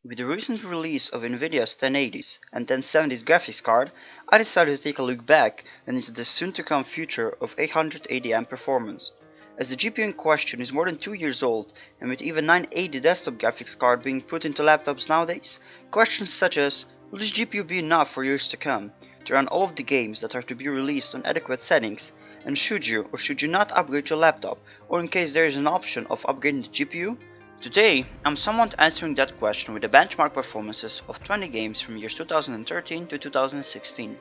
With the recent release of NVIDIA's 1080s and 1070s graphics card, I decided to take a look back and into the soon-to-come future of 880M performance. As the GPU in question is more than 2 years old, and with even 980 desktop graphics card being put into laptops nowadays, questions such as, will this GPU be enough for years to come, to run all of the games that are to be released on adequate settings, and should you or should you not upgrade your laptop, or in case there is an option of upgrading the GPU? Today, I'm somewhat answering that question with the benchmark performances of 20 games from years 2013 to 2016.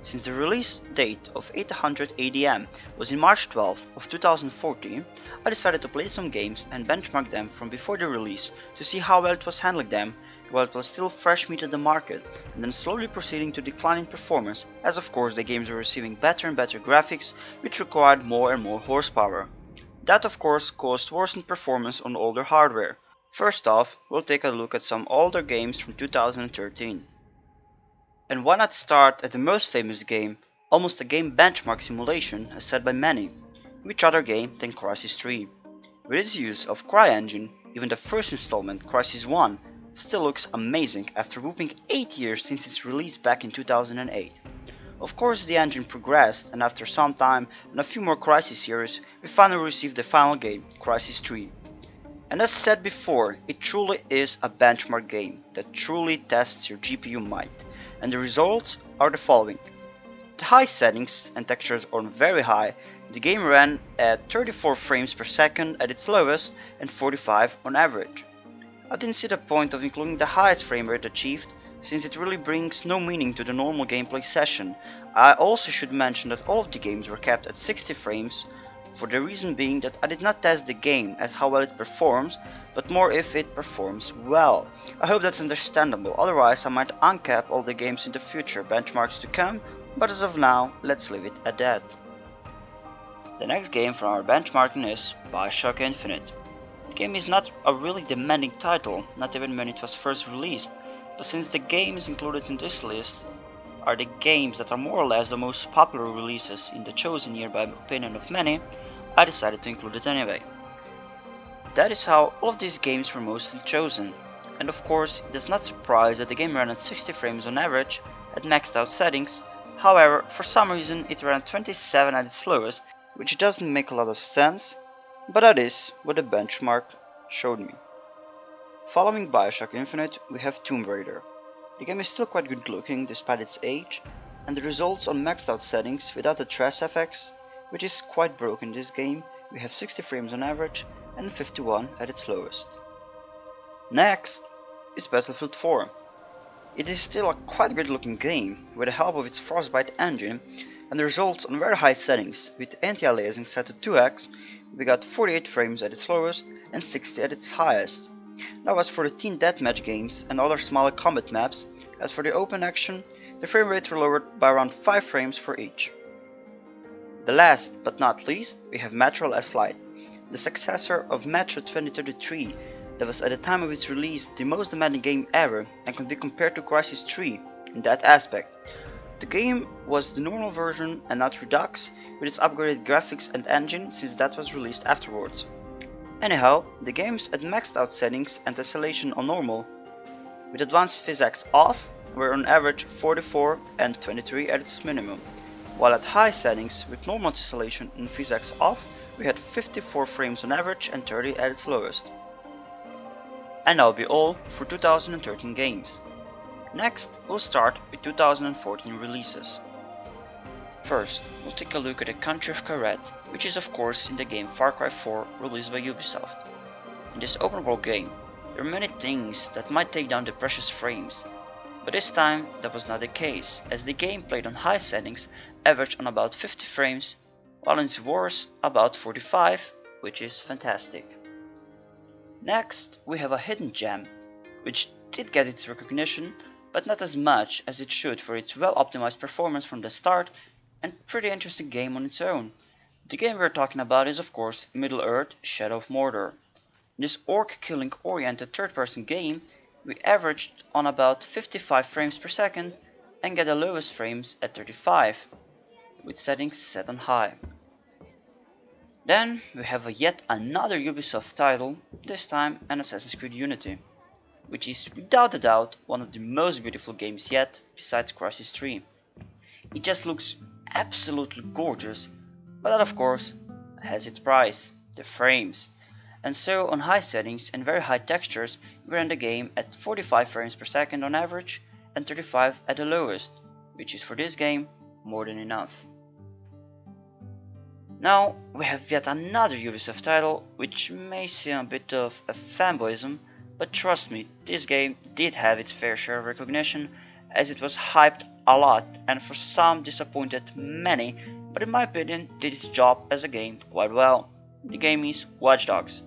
Since the release date of 880M was in March 12th of 2014, I decided to play some games and benchmark them from before the release to see how well it was handling them while it was still fresh meat at the market, and then slowly proceeding to decline in performance as of course the games were receiving better and better graphics which required more and more horsepower. That of course caused worsened performance on older hardware. First off, we'll take a look at some older games from 2013. And why not start at the most famous game, almost a game benchmark simulation as said by many, which other game than Crysis 3. With its use of CryEngine, even the first installment, Crysis 1, still looks amazing after whooping 8 years since its release back in 2008. Of course the engine progressed, and after some time and a few more Crysis years, we finally received the final game, Crysis 3. And as said before, it truly is a benchmark game that truly tests your GPU might, and the results are the following. The high settings and textures are very high, the game ran at 34 frames per second at its lowest and 45 on average. I didn't see the point of including the highest frame rate achieved, since it really brings no meaning to the normal gameplay session. I also should mention that all of the games were kept at 60 frames, for the reason being that I did not test the game as how well it performs, but more if it performs well. I hope that's understandable, otherwise I might uncap all the games in the future benchmarks to come, but as of now, let's leave it at that. The next game from our benchmarking is BioShock Infinite. The game is not a really demanding title, not even when it was first released, but since the games included in this list are the games that are more or less the most popular releases in the chosen year by opinion of many, I decided to include it anyway. That is how all of these games were mostly chosen, and of course it does not surprise that the game ran at 60 frames on average at maxed out settings. However, for some reason it ran at 27 at its lowest, which doesn't make a lot of sense, but that is what the benchmark showed me. Following BioShock Infinite, we have Tomb Raider. The game is still quite good looking despite its age, and the results on maxed out settings without the trash effects, which is quite broken in this game. We have 60 frames on average and 51 at its lowest. Next is Battlefield 4. It is still a quite good looking game with the help of its Frostbite engine, and the results on very high settings. With anti-aliasing set to 2x, we got 48 frames at its lowest and 60 at its highest. Now as for the team deathmatch games and other smaller combat maps, as for the open action, the frame rates were lowered by around 5 frames for each. The last but not least, we have Metro Last Light, the successor of Metro 2033 that was at the time of its release the most demanding game ever and could be compared to Crysis 3 in that aspect. The game was the normal version and not Redux, with its upgraded graphics and engine since that was released afterwards. Anyhow, the games at maxed out settings and tessellation on normal, with advanced physics off, were on average 44 and 23 at its minimum, while at high settings with normal tessellation and physics off, we had 54 frames on average and 30 at its lowest. And that'll be all for 2013 games. Next, we'll start with 2014 releases. First, we'll take a look at the country of Karet, which is of course in the game Far Cry 4 released by Ubisoft. In this open world game, there are many things that might take down the precious frames, but this time that was not the case, as the game played on high settings averaged on about 50 frames, while in its worst about 45, which is fantastic. Next, we have a hidden gem, which did get its recognition, but not as much as it should for its well optimized performance from the start, and pretty interesting game on its own. The game we're talking about is of course Middle-earth: Shadow of Mordor. In this orc-killing oriented third-person game, we averaged on about 55 frames per second and get the lowest frames at 35, with settings set on high. Then we have yet another Ubisoft title, this time an Assassin's Creed Unity. which is without a doubt one of the most beautiful games yet besides Crysis 3. It just looks absolutely gorgeous, but that of course has its price, the frames. And so on high settings and very high textures, we run the game at 45 frames per second on average and 35 at the lowest, which is for this game more than enough. Now we have yet another Ubisoft title, which may seem a bit of a fanboyism, but trust me, this game did have its fair share of recognition, as it was hyped a lot and for some disappointed many, but in my opinion did its job as a game quite well. The game is Watch Dogs.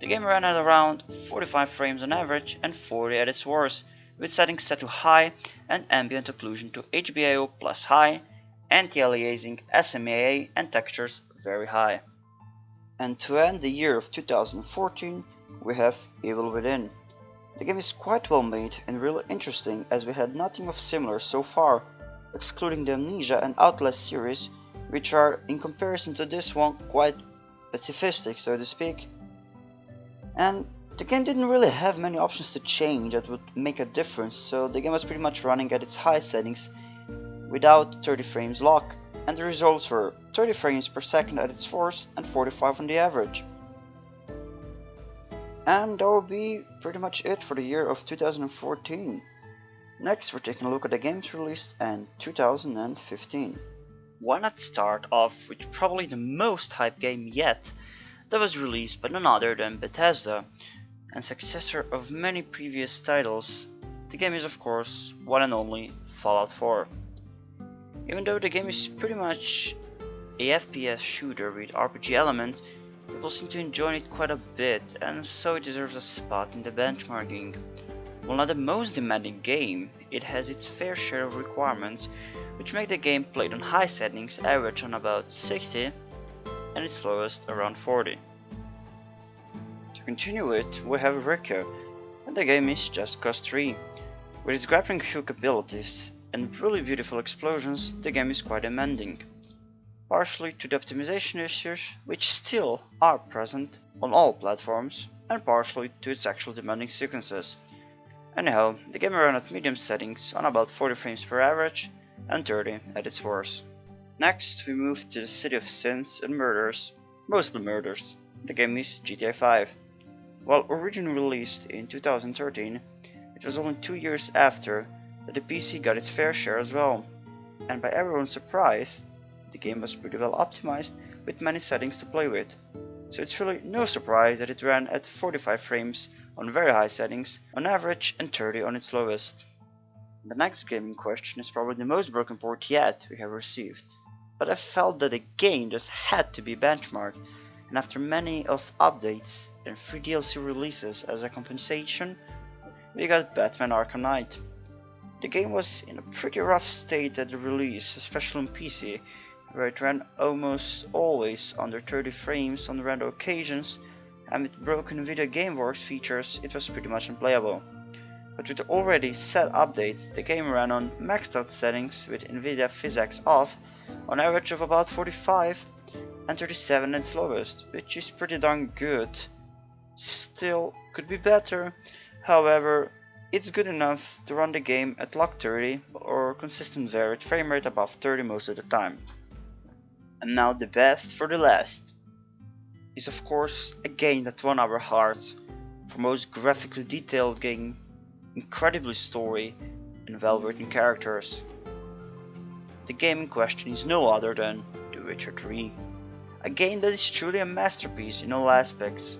The game ran at around 45 frames on average and 40 at its worst, with settings set to high and ambient occlusion to HBAO plus high, anti-aliasing, SMAA and textures very high. And to end the year of 2014, we have Evil Within. The game is quite well made and really interesting, as we had nothing of similar so far, excluding the Amnesia and Outlast series, which are, in comparison to this one, quite pacifistic, so to speak. And the game didn't really have many options to change that would make a difference, so the game was pretty much running at its high settings without 30 frames lock, and the results were 30 frames per second at its worst and 45 on the average. And that will be pretty much it for the year of 2014. Next we're taking a look at the games released in 2015. Why not start off with probably the most hyped game yet that was released by none other than Bethesda, and successor of many previous titles. The game is of course one and only Fallout 4. Even though the game is pretty much a FPS shooter with RPG elements, people seem to enjoy it quite a bit, and so it deserves a spot in the benchmarking. While not the most demanding game, it has its fair share of requirements, which make the game played on high settings average on about 60 and its lowest around 40. To continue it, we have Rico, and the game is Just Cause 3. With its grappling hook abilities and really beautiful explosions, the game is quite demanding, partially to the optimization issues, which still are present on all platforms, and partially to its actual demanding sequences. Anyhow, the game ran at medium settings on about 40 frames per average and 30 at its worst. Next, we move to the City of Sins and Murders, mostly murders. The game is GTA 5. While originally released in 2013, it was only 2 years after that the PC got its fair share as well, and by everyone's surprise, the game was pretty well optimized with many settings to play with, so it's really no surprise that it ran at 45 frames on very high settings on average and 30 on its lowest. The next game in question is probably the most broken port yet we have received, but I felt that the game just had to be benchmarked, and after many of updates and free DLC releases as a compensation, we got Batman Arkham Knight. The game was in a pretty rough state at the release, especially on PC, where it ran almost always under 30 frames on random occasions, and with broken NVIDIA GameWorks features it was pretty much unplayable. But with already set updates, the game ran on maxed out settings with NVIDIA physics off on average of about 45 and 37 at its lowest, which is pretty darn good. Still could be better, however it's good enough to run the game at lock 30 or consistent varied frame rate above 30 most of the time. And now the best for the last is of course a game that won our hearts for most graphically detailed game, incredibly story and well written characters. The game in question is no other than The Witcher 3, a game that is truly a masterpiece in all aspects.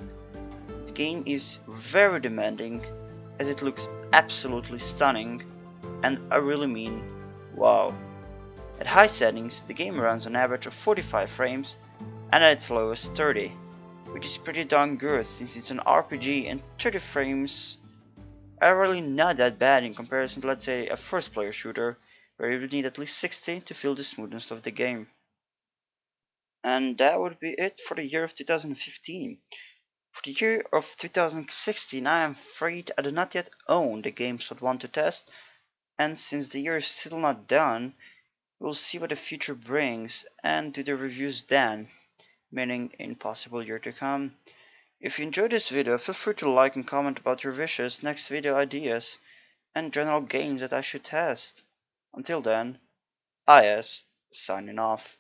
The game is very demanding, as it looks absolutely stunning, and I really mean wow. At high settings, the game runs on average of 45 frames and at its lowest 30, which is pretty darn good since it's an RPG, and 30 frames are really not that bad in comparison to, let's say, a first player shooter where you would need at least 60 to feel the smoothness of the game. And that would be it for the year of 2015. For the year of 2016, I am afraid I do not yet own the games I want to test, and since the year is still not done, we'll see what the future brings and do the reviews then, meaning in possible year to come. If you enjoyed this video, feel free to like and comment about your wishes, next video ideas, and general games that I should test. Until then, IS signing off.